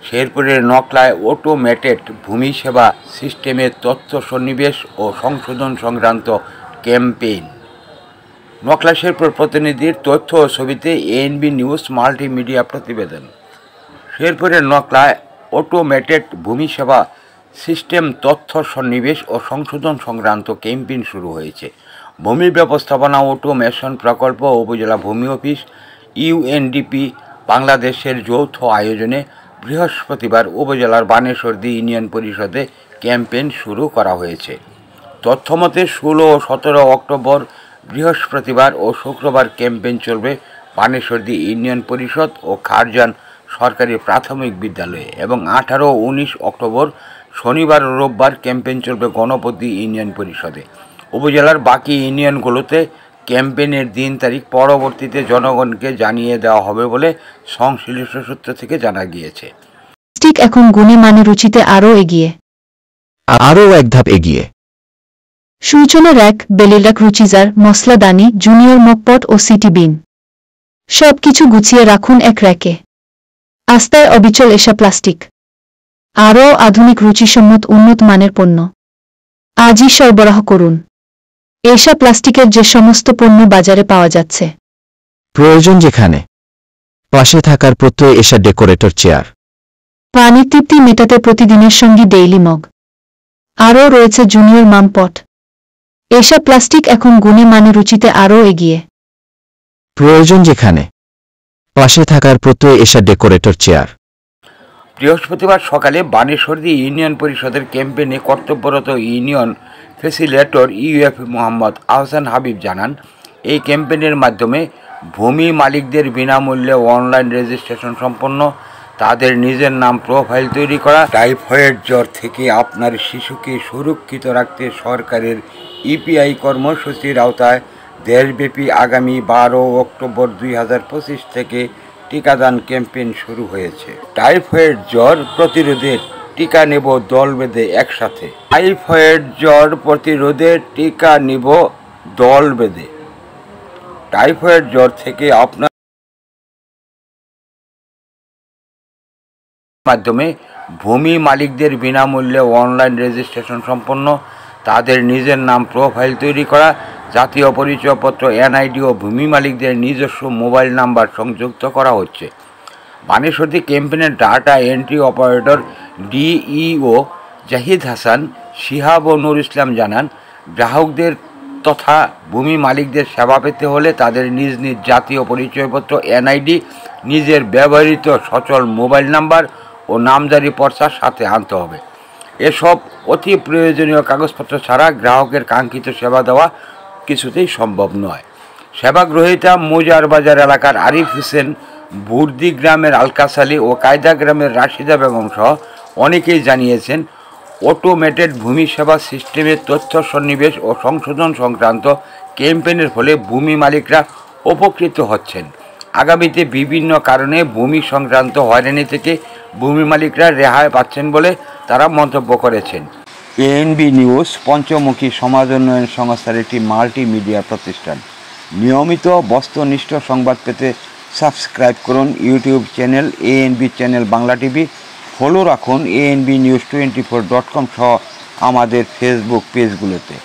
শেরপুরের নকলায় অটোমেটেড ভূমি সেবা সিস্টেমের তথ্য সন্নিবেশ ও সংশোধন সংক্রান্ত ক্যাম্পেইন। নকলা শেরপুর প্রতিনিধির তথ্য ও ছবিতে এএনবি নিউজ মাল্টিমিডিয়া প্রতিবেদন। শেরপুরের নকলায় অটোমেটেড ভূমি সেবা সিস্টেম তথ্য সন্নিবেশ ও সংশোধন সংক্রান্ত ক্যাম্পেইন শুরু হয়েছে। ভূমি ব্যবস্থাপনা অটোমেশন প্রকল্প ও উপজেলা ভূমি অফিস ইউএনডিপি বাংলাদেশের যৌথ আয়োজনে বৃহস্পতিবার উপজেলার বানেশ্বরদী ইউনিয়ন পরিষদে ক্যাম্পেইন শুরু করা হয়েছে। তথ্যমতে 16 ও 17 অক্টোবর বৃহস্পতিবার ও শুক্রবার ক্যাম্পেইন চলবে বানেশ্বরদী ইউনিয়ন পরিষদ ও খারজান সরকারি প্রাথমিক বিদ্যালয়ে এবং 18 ও 19 অক্টোবর শনিবার ও রোববার ক্যাম্পেইন চলবে গণপতি ইউনিয়ন পরিষদে। উপজেলার বাকি ইউনিয়নগুলোতে ক্যাম্পেইনের দিন তারিখ পরবর্তীতে জনগণকে জানিয়ে দেওয়া হবে বলে সংশ্লিষ্ট সূত্র থেকে জানা গিয়েছে। ঠিক এখন গুণে মানে রুচিতে আরও এক ধাপ এগিয়ে। সূচনা র্যাক, বেলিরাক, রুচিজার, মশলাদানি, জুনিয়র মকপট ও সিটি বিন সবকিছু গুছিয়ে রাখুন এক র্যাকে। আস্তায় অবিচল এশা প্লাস্টিক, আরও আধুনিক রুচিসম্মত উন্নত মানের পণ্য আজই সরবরাহ করুন। এশা প্লাস্টিকের যে সমস্ত পণ্য বাজারে পাওয়া যাচ্ছে, প্রয়োজন যেখানে, পাশে থাকার প্রত্যয় এশা ডেকোরেটর চেয়ার, পানির তৃপ্তি মেটাতে প্রতিদিনের সঙ্গী ডেইলি মগ, আরও রয়েছে জুনিয়র মামপট। এশা প্লাস্টিক এখন গুণে মানে রুচিতে আরও এগিয়ে। প্রয়োজন যেখানে, পাশে থাকার প্রত্যয় এশা ডেকোরেটর চেয়ার। বৃহস্পতিবার সকালে বানেশ্বরদী ইউনিয়ন পরিষদের ক্যাম্পেইনে কর্তব্যরত union facilitator UF Mohammad Ahsan Habib জানান, এই ক্যাম্পেইনের মাধ্যমে ভূমি মালিকদের বিনামূল্যে অনলাইন রেজিস্ট্রেশন সম্পন্ন, তাদের নিজের নাম প্রোফাইল তৈরি করা, টাইফয়েড জ্বর থেকে আপনার শিশুকে সুরক্ষিত রাখতে সরকারের ইপিআই কর্মসূচির আওতায় দেশব্যাপী আগামী 12 অক্টোবর 2025 থেকে টিকাদান ক্যাম্পেইন শুরু হয়েছে। টাইফয়েড জ্বর প্রতিরোধের টিকা নেব দল বেঁধে একসাথে। টাইফয়েড জ্বর প্রতিরোধের টিকা নেব দল বেঁধে। টাইফয়েড জ্বর থেকে আপনার মাধ্যমে ভূমি মালিকদের বিনামূল্যে অনলাইন রেজিস্ট্রেশন সম্পন্ন, তাদের নিজের নাম প্রোফাইল তৈরি করা, জাতীয় পরিচয়পত্র এনআইডি ও ভূমি মালিকদের নিজস্ব মোবাইল নাম্বার সংযুক্ত করা হচ্ছে। বানেশ্বরদী ক্যাম্পেইনের data entry operator DEO Zahid Hasan, Shihab ও নুর ইসলাম জানান, গ্রাহকদের তথা ভূমি মালিকদের সেবা পেতে হলে তাদের নিজ নিজ জাতীয় পরিচয়পত্র এনআইডি, নিজের ব্যবহৃত সচল মোবাইল নাম্বার ও নামজারি পর্চার সাথে আনতে হবে। এসব অতি প্রয়োজনীয় কাগজপত্র ছাড়া গ্রাহকের কাঙ্ক্ষিত সেবা দেওয়া কিছুতেই সম্ভব নয়। সেবা গ্রহীতা মোজার বাজার এলাকার আরিফ হোসেন, বুর্দি গ্রামের আলকাস আলী ও কায়দা গ্রামের রাশিদা বেগম সহ অনেকেই জানিয়েছেন, অটোমেটেড ভূমি সেবা সিস্টেমের তথ্য সন্নিবেশ ও সংশোধন সংক্রান্ত ক্যাম্পেইনের ফলে ভূমি মালিকরা উপকৃত হচ্ছেন। আগামীতে বিভিন্ন কারণে ভূমি সংক্রান্ত হয়রানি থেকে ভূমি মালিকরা রেহাই পাচ্ছেন বলে তারা মন্তব্য করেছেন। এএনবি নিউজ পঞ্চমুখী সমাজ উন্নয়ন সংস্থার একটি মাল্টিমিডিয়া প্রতিষ্ঠান। নিয়মিত বস্তুনিষ্ঠ সংবাদ পেতে সাবস্ক্রাইব করুন YouTube channel ANB channel Bangla TV, follow রাখুন ANBnews24.com সহ আমাদের ফেসবুক পেজগুলোতে।